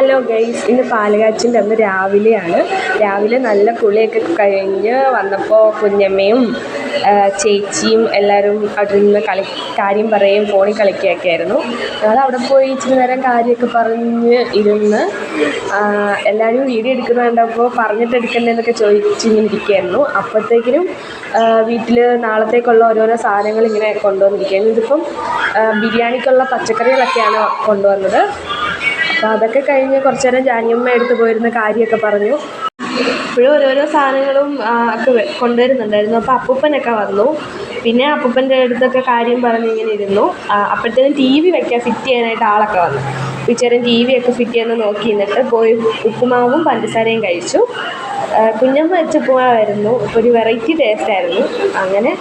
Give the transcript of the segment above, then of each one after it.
Hello guys, ഇന്ന് പാലുകാച്ചിൻ്റെ അന്ന് രാവിലെ നല്ല കുളിയൊക്കെ കഴിഞ്ഞ് വന്നപ്പോൾ കുഞ്ഞമ്മയും ചേച്ചിയും എല്ലാവരും അവിടെ നിന്ന് കാര്യം പറയുകയും ഫോണിൽ കളിക്കുകയൊക്കെ ആയിരുന്നു. ഞങ്ങൾ അവിടെ പോയി ഇച്ചിരി നേരം കാര്യമൊക്കെ പറഞ്ഞ് ഇരുന്ന് എല്ലാവരും വീഡിയോ എടുക്കുന്നത് കണ്ടപ്പോൾ പറഞ്ഞിട്ട് എടുക്കണ്ടേന്നൊക്കെ ചോദിച്ചിങ്ങനെ ഇരിക്കുകയായിരുന്നു. അപ്പോഴത്തേക്കിനും വീട്ടിൽ നാളത്തേക്കുള്ള ഓരോരോ സാധനങ്ങൾ ഇങ്ങനെ കൊണ്ടുവന്നിരിക്കുകയായിരുന്നു. ഇതിപ്പം ബിരിയാണിക്കുള്ള പച്ചക്കറികളൊക്കെയാണ് കൊണ്ടുവന്നത്. അപ്പോൾ അതൊക്കെ കഴിഞ്ഞ് കുറച്ച് നേരം ജാനിയമ്മ എടുത്ത് പോയിരുന്ന കാര്യമൊക്കെ പറഞ്ഞു. ഇപ്പോഴും ഓരോരോ സാധനങ്ങളും ഒക്കെ കൊണ്ടുവരുന്നുണ്ടായിരുന്നു. അപ്പോൾ അപ്പൂപ്പനൊക്കെ വന്നു. പിന്നെ അപ്പൂപ്പൻ്റെ അടുത്തൊക്കെ കാര്യം പറഞ്ഞിങ്ങനെ ഇരുന്നു. അപ്പോഴത്തേനും ടി വി ഫിറ്റ് ചെയ്യാനായിട്ട് ആളൊക്കെ വന്നു. ഇച്ചിരി ടി വി ഒക്കെ ഫിറ്റ് ചെയ്യുന്നത് നോക്കി നിന്നിട്ട് പോയി ഉപ്പുമാവും പഞ്ചസാരയും കഴിച്ചു. കുഞ്ഞമ്മ വെച്ച ഉപ്പുമാവായിരുന്നു. ഒരു വെറൈറ്റി ടേസ്റ്റായിരുന്നു. അങ്ങനെ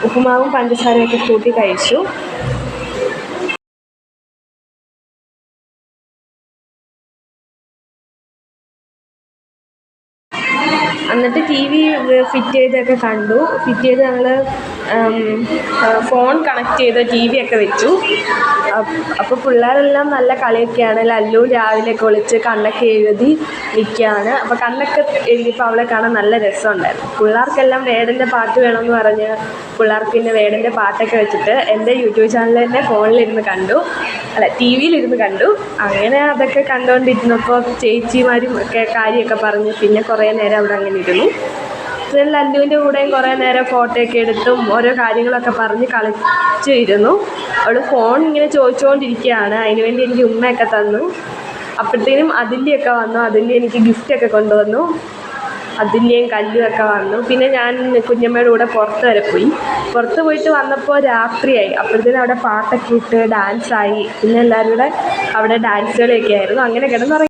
ഉപ്പുമാവും പഞ്ചസാരയൊക്കെ കൂട്ടി കഴിച്ചു. എന്നിട്ട് ടി വി ഫിറ്റ് ചെയ്തൊക്കെ കണ്ടു. ഫിറ്റ് ചെയ്ത് ഞങ്ങൾ ഫോൺ കണക്ട് ചെയ്ത് ടി വി ഒക്കെ വെച്ചു. അപ്പോൾ പിള്ളേരെല്ലാം നല്ല കളിയൊക്കെയാണ്. ലല്ലു രാവിലെ കുളിച്ച് കണ്ണൊക്കെ എഴുതി നിൽക്കുകയാണ്. അപ്പോൾ കണ്ണൊക്കെ എഴുതിയപ്പോൾ അവളെ കാണാൻ നല്ല രസമുണ്ടായിരുന്നു. പിള്ളേർക്കെല്ലാം വേടൻ്റെ പാട്ട് വേണമെന്ന് പറഞ്ഞ് പിള്ളേർക്ക് പിന്നെ വേടൻ്റെ പാട്ടൊക്കെ വെച്ചിട്ട് എൻ്റെ യൂട്യൂബ് ചാനൽ തന്നെ ഫോണിലിരുന്ന് കണ്ടു, ടി വിയിലിരുന്ന് കണ്ടു. അങ്ങനെ അതൊക്കെ കണ്ടുകൊണ്ടിരുന്നപ്പോൾ ചേച്ചിമാരും ഒക്കെ കാര്യമൊക്കെ പറഞ്ഞ് പിന്നെ കുറേ നേരം അവിടെ അങ്ങനെ ഇരുന്നു. പിന്നെ ലല്ലുവിൻ്റെ കൂടെയും കുറേ നേരം ഫോട്ടോയൊക്കെ എടുത്തും ഓരോ കാര്യങ്ങളൊക്കെ പറഞ്ഞ് കളിച്ച് ഇരുന്നു. അവൾ ഫോൺ ഇങ്ങനെ ചോദിച്ചുകൊണ്ടിരിക്കുകയാണ്. അതിനുവേണ്ടി എനിക്ക് ഉമ്മയൊക്കെ തന്നു. അപ്പോഴത്തേനും അതിൻ്റെയൊക്കെ വന്നു. അതിൻ്റെ എനിക്ക് ഗിഫ്റ്റൊക്കെ കൊണ്ടുവന്നു. അതിൻ്റെയും കല്ലുമൊക്കെ വന്നു. പിന്നെ ഞാൻ കുഞ്ഞമ്മയുടെ കൂടെ പുറത്ത് വരെ പോയി. പുറത്ത് പോയിട്ട് വന്നപ്പോൾ രാത്രിയായി. അപ്പോഴത്തേനും അവിടെ പാട്ടൊക്കെ ഇട്ട് ഡാൻസായി. പിന്നെ എല്ലാവരും കൂടെ അവിടെ ഡാൻസ് കളിയൊക്കെ ആയിരുന്നു. അങ്ങനെ കിടന്നുറങ്ങി.